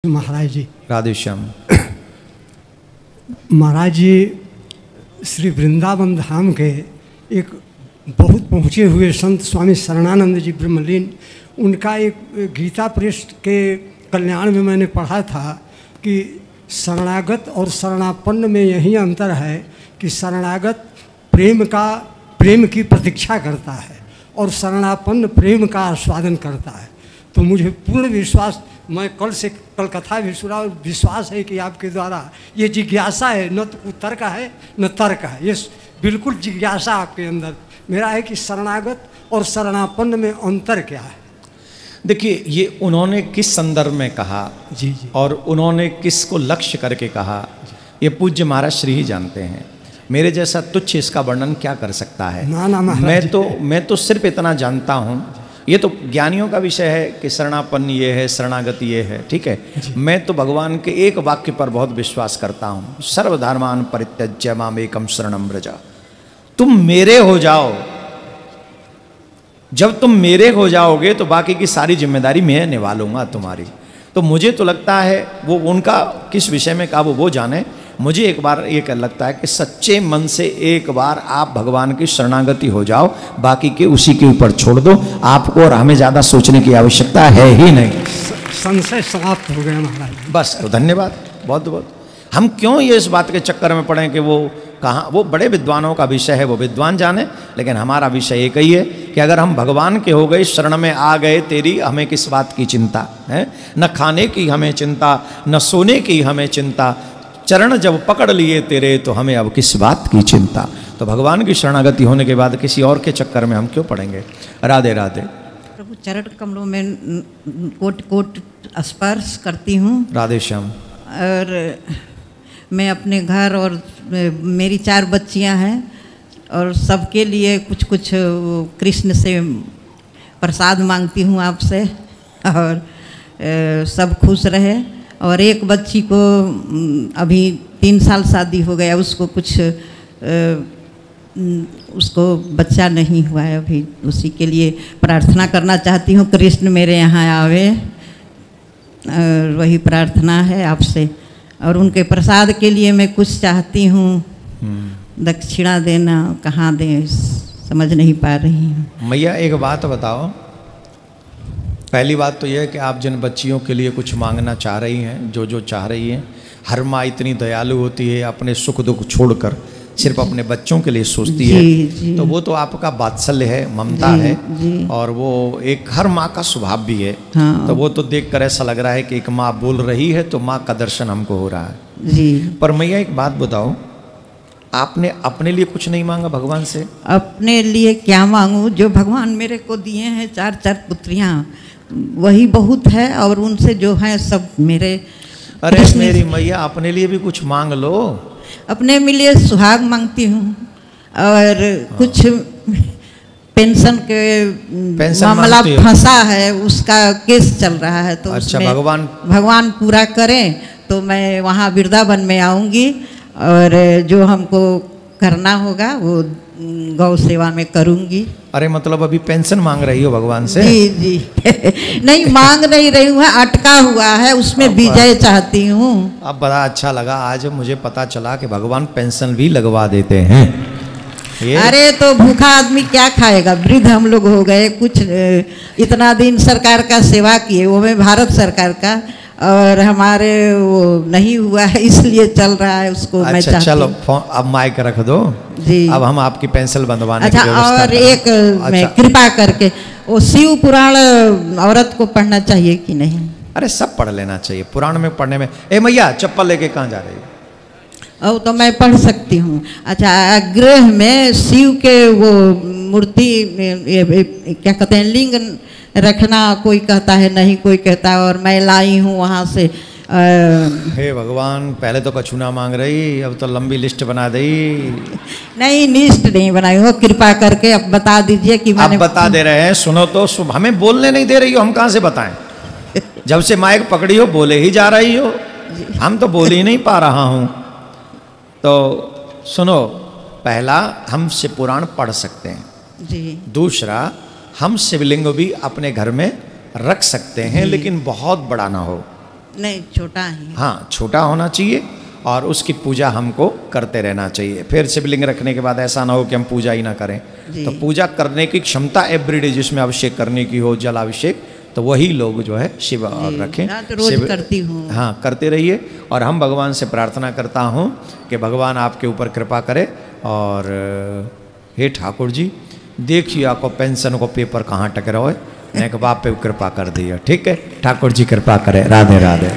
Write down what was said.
महाराज जी राधे श्याम। महाराज जी श्री वृंदावन धाम के एक बहुत पहुँचे हुए संत स्वामी शरणानंद जी ब्रह्मलीन, उनका एक गीता प्रेस के कल्याण में मैंने पढ़ा था कि शरणागत और शरणापन्न में यही अंतर है कि शरणागत प्रेम की प्रतीक्षा करता है और शरणापन्न प्रेम का आस्वादन करता है। तो मुझे पूर्ण विश्वास, मैं कल कथा भी सुना और विश्वास है कि आपके द्वारा ये जिज्ञासा है, न तो तर्क है न तर्क है, ये बिल्कुल जिज्ञासा आपके अंदर मेरा है कि शरणागत और शरणापन्न में अंतर क्या है। देखिए, ये उन्होंने किस संदर्भ में कहा जी जी, और उन्होंने किसको लक्ष्य करके कहा, ये पूज्य महाराज श्री ही जानते हैं। मेरे जैसा तुच्छ इसका वर्णन क्या कर सकता है। ना ना मैं तो सिर्फ इतना जानता हूँ, ये तो ज्ञानियों का विषय है कि शरणापन्न ये है, शरणागति ये है, ठीक है। मैं तो भगवान के एक वाक्य पर बहुत विश्वास करता हूँ, सर्वधर्मान परित्यज्य मामेकम शरणं व्रज। तुम मेरे हो जाओ, जब तुम मेरे हो जाओगे तो बाकी की सारी जिम्मेदारी मैं निभा लूंगा तुम्हारी। तो मुझे तो लगता है वो उनका किस विषय में कहा वो जाने। मुझे एक बार ये लगता है कि सच्चे मन से एक बार आप भगवान की शरणागति हो जाओ, बाकी के उसी के ऊपर छोड़ दो। आपको और हमें ज़्यादा सोचने की आवश्यकता है ही नहीं। संशय समाप्त हो गया महाराज। बस, तो धन्यवाद बहुत बहुत। हम क्यों ये इस बात के चक्कर में पड़े कि वो कहाँ, वो बड़े विद्वानों का विषय है, वो विद्वान जाने, लेकिन हमारा विषय एक ही है कि अगर हम भगवान के हो गए, शरण में आ गए तेरी, हमें किस बात की चिंता है। न खाने की हमें चिंता, न सोने की हमें चिंता, चरण जब पकड़ लिए तेरे तो हमें अब किस बात की चिंता। तो भगवान की शरणागति होने के बाद किसी और के चक्कर में हम क्यों पड़ेंगे। राधे राधे। प्रभु चरण कमलों में कोट कोट स्पर्श करती हूँ। राधे श्याम। और मैं अपने घर और मेरी 4 बच्चियां हैं और सबके लिए कुछ कुछ कृष्ण से प्रसाद मांगती हूँ आपसे, और सब खुश रहे। और एक बच्ची को अभी 3 साल शादी हो गया, उसको कुछ उसको बच्चा नहीं हुआ है अभी, उसी के लिए प्रार्थना करना चाहती हूँ। कृष्ण मेरे यहाँ आवे, और वही प्रार्थना है आपसे। और उनके प्रसाद के लिए मैं कुछ चाहती हूँ, दक्षिणा देना कहाँ दें समझ नहीं पा रही हूँ। मैया एक बात बताओ, पहली बात तो यह है कि आप जिन बच्चियों के लिए कुछ मांगना चाह रही हैं, जो चाह रही हैं, हर माँ इतनी दयालु होती है, अपने सुख दुख छोड़कर सिर्फ अपने बच्चों के लिए सोचती है। तो वो तो आपका वात्सल्य है, ममता है, और वो एक हर माँ का स्वभाव भी है। हाँ। तो वो तो देखकर ऐसा लग रहा है कि एक माँ बोल रही है तो माँ का दर्शन हमको हो रहा है जी। पर मैया एक बात बताओ, आपने अपने लिए कुछ नहीं मांगा भगवान से? अपने लिए क्या मांगू, जो भगवान मेरे को दिए हैं 4 पुत्रियाँ, वही बहुत है, और उनसे जो है सब मेरे। अरे मेरी मैया, अपने लिए भी कुछ मांग लो। अपने लिए सुहाग मांगती हूँ, और कुछ पेंशन के मामला फंसा है, उसका केस चल रहा है। तो अच्छा, भगवान पूरा करें तो मैं वहाँ वृंदावन में आऊँगी, और जो हमको करना होगा वो गौ सेवा में करूँगी। अरे मतलब अभी पेंशन मांग रही हो भगवान से? जी जी नहीं मांग नहीं रही हूँ, अटका हुआ है, उसमें विजय चाहती हूँ। अब बड़ा अच्छा लगा, आज मुझे पता चला कि भगवान पेंशन भी लगवा देते हैं। अरे तो भूखा आदमी क्या खाएगा, वृद्ध हम लोग हो गए, कुछ इतना दिन सरकार का सेवा किए, वो में भारत सरकार का, और हमारे वो नहीं हुआ है, इसलिए चल रहा है उसको। अच्छा, मैं चाहती चलो अब माइक रख दो जी। अब हम आपकी पेंशन बंधवाने की व्यवस्था और एक मैं कृपा करके वो शिव पुराण औरत को पढ़ना चाहिए कि नहीं? अरे सब पढ़ लेना चाहिए, पुराण में पढ़ने में। ए मैया, चप्पल लेके कहाँ जा रही है? तो मैं पढ़ सकती हूँ। अच्छा, गृह में शिव के वो मूर्ति क्या कहते हैं, लिंग रखना, कोई कहता है नहीं, कोई कहता है, और मैं लाई हूँ वहाँ से। हे भगवान, पहले तो कछुना मांग रही, अब तो लंबी लिस्ट बना दी। नहीं, लिस्ट नहीं बनाई हो, कृपा करके अब बता दीजिए कि मैंने। अब बता दे रहे हैं, सुनो तो। हमें बोलने नहीं दे रही हो, हम कहाँ से बताएं? जब से माइक पकड़ी हो बोले ही जा रही हो, हम तो बोल ही नहीं पा रहा हूँ। तो सुनो, पहला हम शिव पुराण पढ़ सकते हैं जी। दूसरा, हम शिवलिंग भी अपने घर में रख सकते हैं, लेकिन बहुत बड़ा ना हो। नहीं, छोटा ही। हाँ, छोटा होना चाहिए और उसकी पूजा हमको करते रहना चाहिए। फिर शिवलिंग रखने के बाद ऐसा ना हो कि हम पूजा ही ना करें। तो पूजा करने की क्षमता एवरीडे जिसमें अभिषेक करने की हो, जलाभिषेक, तो वही लोग जो है शिव और रखें। तो रोज करती हूँ। हाँ, करते रहिए। और हम भगवान से प्रार्थना करता हूँ कि भगवान आपके ऊपर कृपा करे। और हे ठाकुर जी, देखिए आपको पेंशन को पेपर कहाँ टकरा है, नेक बाप पे कृपा कर दिया। ठीक है, ठाकुर जी कृपा करे। राधे राधे।